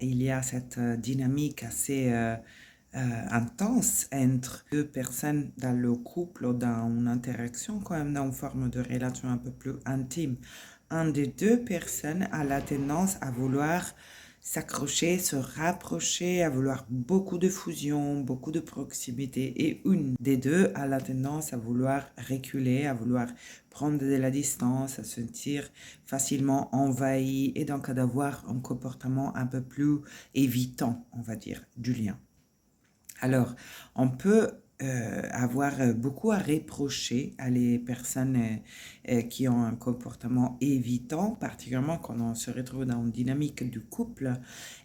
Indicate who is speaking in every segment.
Speaker 1: il y a cette dynamique assez intense entre deux personnes dans le couple ou dans une interaction, quand même dans une forme de relation un peu plus intime. Un des deux personnes a la tendance à vouloir s'accrocher, se rapprocher, à vouloir beaucoup de fusion, beaucoup de proximité. Et une des deux a la tendance à vouloir reculer, à vouloir prendre de la distance, à se sentir facilement envahi et donc à avoir un comportement un peu plus évitant, on va dire, du lien. Alors, on peut avoir beaucoup à reprocher à les personnes qui ont un comportement évitant, particulièrement quand on se retrouve dans une dynamique du couple,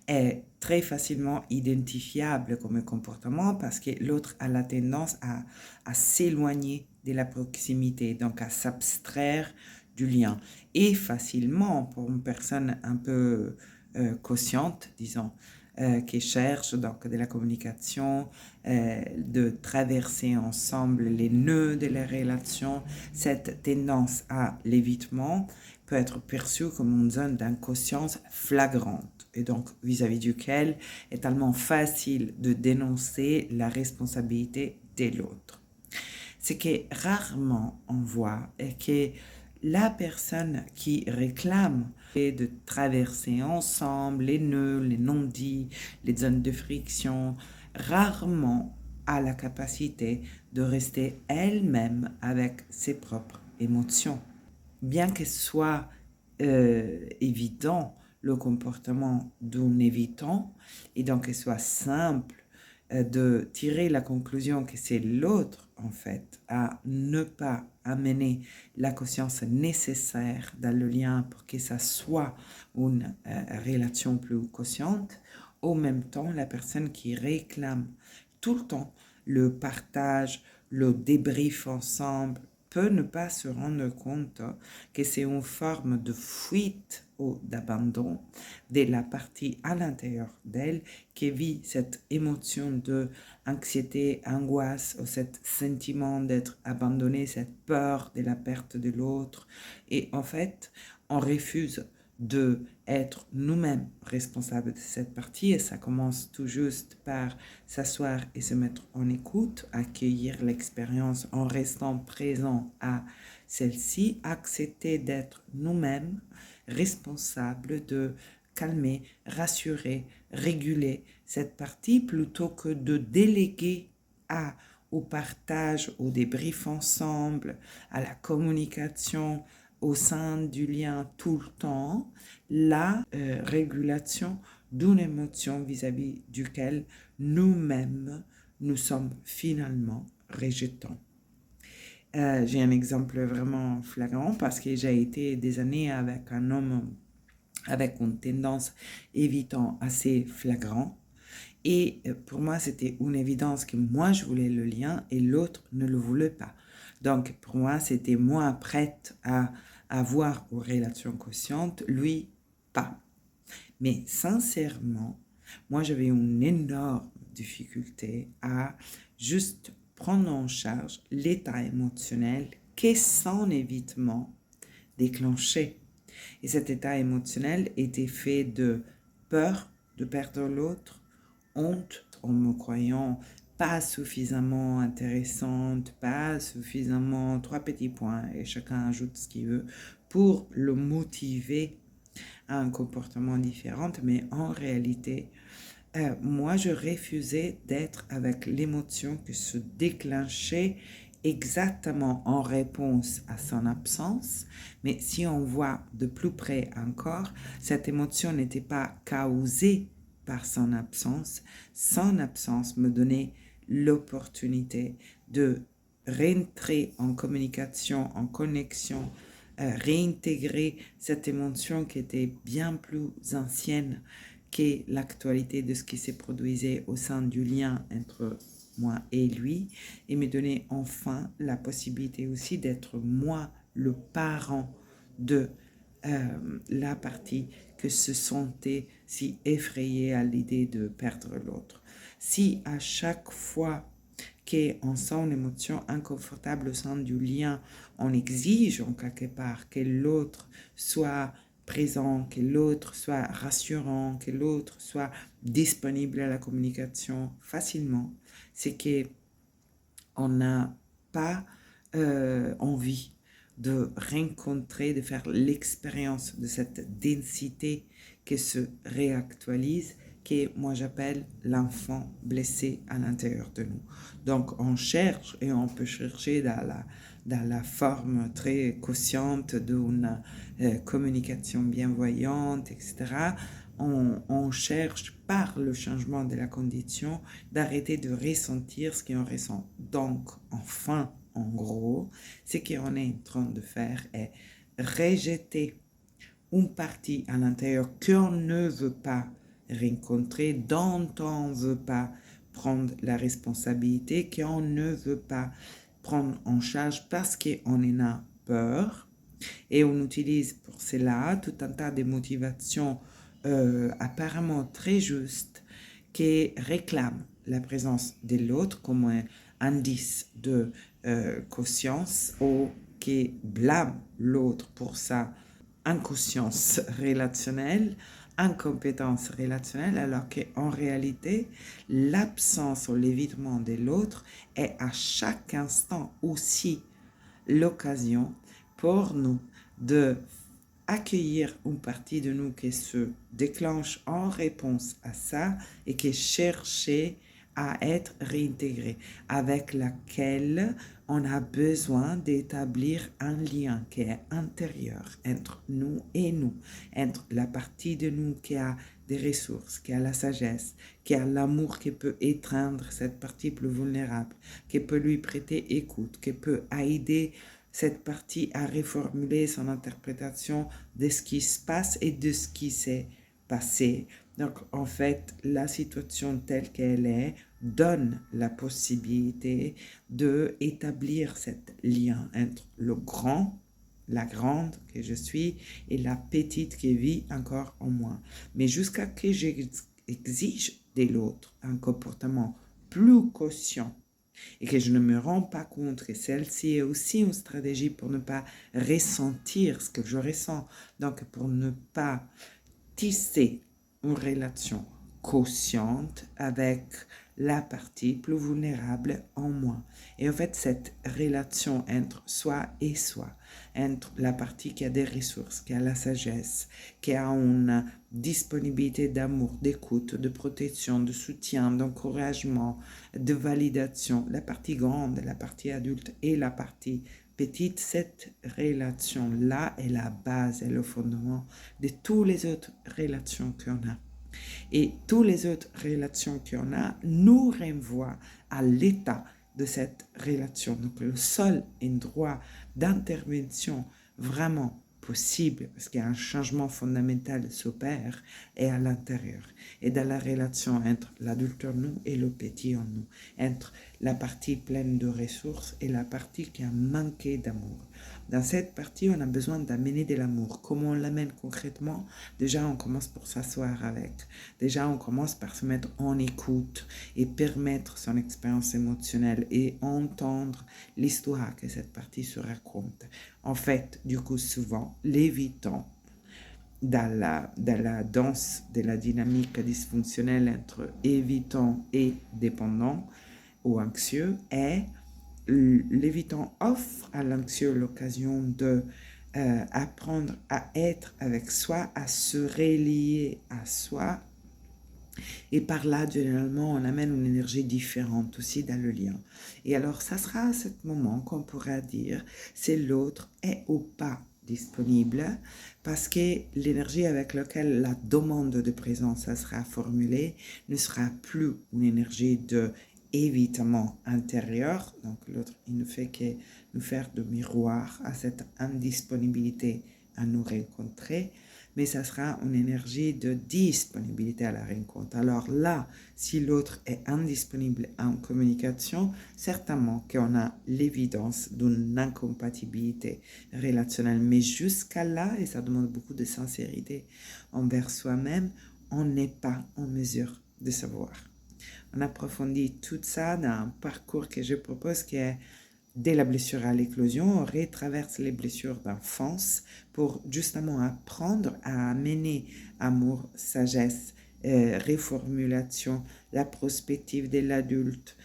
Speaker 1: est très facilement identifiable comme comportement parce que l'autre a la tendance à s'éloigner de la proximité, donc à s'abstraire du lien. Et facilement, pour une personne un peu consciente, disons, qui cherche donc de la communication, de traverser ensemble les nœuds de la relation, cette tendance à l'évitement peut être perçue comme une zone d'inconscience flagrante et donc vis-à-vis duquel est tellement facile de dénoncer la responsabilité de l'autre. Ce que rarement on voit est que la personne qui réclame de traverser ensemble les nœuds, les non-dits, les zones de friction, rarement a la capacité de rester elle-même avec ses propres émotions. Bien que ce soit évident le comportement d'un évitant, et donc qu'il soit simple de tirer la conclusion que c'est l'autre, en fait, à ne pas amener la conscience nécessaire dans le lien pour que ça soit une relation plus consciente, au même temps, la personne qui réclame tout le temps le partage, le débrief ensemble, peut ne pas se rendre compte que c'est une forme de fuite ou d'abandon de la partie à l'intérieur d'elle qui vit cette émotion de anxiété, angoisse, ou cet sentiment d'être abandonné, cette peur de la perte de l'autre. Et en fait, on refuse de être nous-mêmes responsables de cette partie et ça commence tout juste par s'asseoir et se mettre en écoute, accueillir l'expérience en restant présent à celle-ci, accepter d'être nous-mêmes responsables de calmer, rassurer, réguler cette partie plutôt que de déléguer au partage, au débrief ensemble, à la communication au sein du lien tout le temps, la régulation d'une émotion vis-à-vis duquel nous-mêmes nous sommes finalement rejetants. J'ai un exemple vraiment flagrant parce que j'ai été des années avec un homme avec une tendance évitant assez flagrant. Et pour moi, c'était une évidence que moi, je voulais le lien et l'autre ne le voulait pas. Donc, pour moi, c'était moi prête à avoir une relation consciente, lui, pas. Mais sincèrement, moi, j'avais une énorme difficulté à juste prendre en charge l'état émotionnel que son évitement déclenchait. Et cet état émotionnel était fait de peur de perdre l'autre, honte en me croyant pas suffisamment intéressante, pas suffisamment, 3 petits points, et chacun ajoute ce qu'il veut, pour le motiver à un comportement différent. Mais en réalité, moi, je refusais d'être avec l'émotion que se déclenchait exactement en réponse à son absence. Mais si on voit de plus près encore, cette émotion n'était pas causée par son absence. Son absence me donnait l'opportunité de rentrer en communication, en connexion, réintégrer cette émotion qui était bien plus ancienne que l'actualité de ce qui s'est produisait au sein du lien entre moi et lui, et me donner enfin la possibilité aussi d'être moi le parent de la partie que se sentait si effrayée à l'idée de perdre l'autre. Si à chaque fois qu'on sent une émotion inconfortable au sein du lien, on exige en quelque part que l'autre soit présent, que l'autre soit rassurant, que l'autre soit disponible à la communication facilement, c'est que on n'a pas envie de rencontrer, de faire l'expérience de cette densité qui se réactualise, que moi j'appelle l'enfant blessé à l'intérieur de nous. Donc on cherche, et on peut chercher dans la forme très consciente d'une communication bienvoyante, etc. On cherche par le changement de la condition d'arrêter de ressentir ce qu'on ressent. Donc, enfin, en gros, ce qu'on est en train de faire est rejeter une partie à l'intérieur qu'on ne veut pas rencontrer, dont on ne veut pas prendre la responsabilité, qu'on ne veut pas prendre en charge parce qu'on en a peur. Et on utilise pour cela tout un tas de motivations apparemment très justes qui réclament la présence de l'autre comme un indice de conscience ou qui blâment l'autre pour sa inconscience relationnelle, incompétence relationnelle, alors qu'en réalité, l'absence ou l'évitement de l'autre est à chaque instant aussi l'occasion pour nous de accueillir une partie de nous qui se déclenche en réponse à ça et qui cherche à être réintégrée, avec laquelle on a besoin d'établir un lien qui est intérieur entre nous et nous, entre la partie de nous qui a des ressources, qui a la sagesse, qui a l'amour qui peut étreindre cette partie plus vulnérable, qui peut lui prêter écoute, qui peut aider cette partie à reformuler son interprétation de ce qui se passe et de ce qui s'est passé. Donc, en fait, la situation telle qu'elle est donne la possibilité d'établir cet lien entre le grand, la grande que je suis et la petite qui vit encore en moi. Mais jusqu'à ce que j'exige de l'autre un comportement plus conscient et que je ne me rends pas compte que celle-ci est aussi une stratégie pour ne pas ressentir ce que je ressens, donc pour ne pas tisser une relation consciente avec la partie plus vulnérable en moi. Et en fait, cette relation entre soi et soi, entre la partie qui a des ressources, qui a la sagesse, qui a une disponibilité d'amour, d'écoute, de protection, de soutien, d'encouragement, de validation, la partie grande, la partie adulte et la partie petite, cette relation-là est la base, est le fondement de toutes les autres relations qu'on a. Et toutes les autres relations qu'on a nous renvoient à l'état de cette relation. Donc le seul endroit d'intervention vraiment possible, parce qu'il y a un changement fondamental s'opère, est à l'intérieur. Et dans la relation entre l'adulte en nous et le petit en nous, entre la partie pleine de ressources et la partie qui a manqué d'amour. Dans cette partie, on a besoin d'amener de l'amour. Comment on l'amène concrètement? Déjà, on commence par s'asseoir avec. Déjà, on commence par se mettre en écoute et permettre son expérience émotionnelle et entendre l'histoire que cette partie se raconte. En fait, du coup, souvent, l'évitant dans la danse de la dynamique dysfonctionnelle entre évitant et dépendant ou anxieux est l'évitant offre à l'anxieux l'occasion de apprendre à être avec soi, à se relier à soi. Et par là, généralement, on amène une énergie différente aussi dans le lien. Et alors, ça sera à ce moment qu'on pourra dire si l'autre est ou pas disponible, parce que l'énergie avec laquelle la demande de présence sera formulée ne sera plus une énergie de évitement intérieur. Donc, l'autre, il ne fait que nous faire de miroir à cette indisponibilité à nous rencontrer, mais ça sera une énergie de disponibilité à la rencontre. Alors là, si l'autre est indisponible en communication, certainement qu'on a l'évidence d'une incompatibilité relationnelle. Mais jusqu'à là, et ça demande beaucoup de sincérité envers soi-même, on n'est pas en mesure de savoir. On approfondit tout ça dans un parcours que je propose qui est dès la blessure à l'éclosion, on retraverse les blessures d'enfance pour justement apprendre à amener amour, sagesse, reformulation, la prospective de l'adulte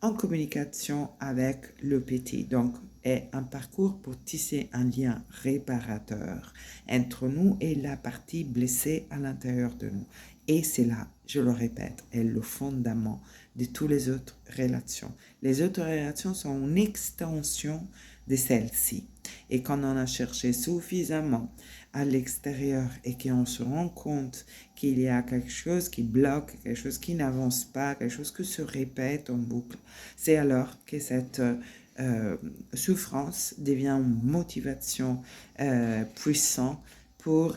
Speaker 1: en communication avec le petit. Donc, est un parcours pour tisser un lien réparateur entre nous et la partie blessée à l'intérieur de nous. Et c'est là, je le répète, est le fondament de toutes les autres relations. Les autres relations sont une extension de celle-ci. Et quand on a cherché suffisamment à l'extérieur et qu'on se rend compte qu'il y a quelque chose qui bloque, quelque chose qui n'avance pas, quelque chose qui se répète en boucle, c'est alors que cette souffrance devient une motivation puissante pour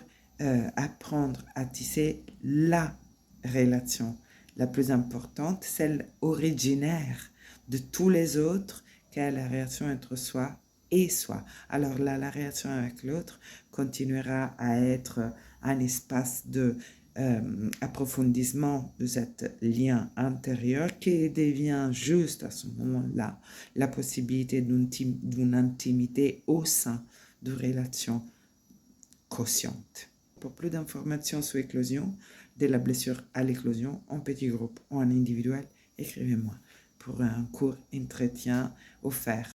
Speaker 1: apprendre à tisser la relation la plus importante, celle originaire de tous les autres, qu'est la relation entre soi et soi. Alors là, la relation avec l'autre continuera à être un espace de approfondissement de cet lien intérieur qui devient juste à ce moment-là la possibilité d'une intimité au sein de relations quotientes. Pour plus d'informations sur l'éclosion, de la blessure à l'éclosion, en petit groupe ou en individuel, écrivez-moi pour un court entretien offert.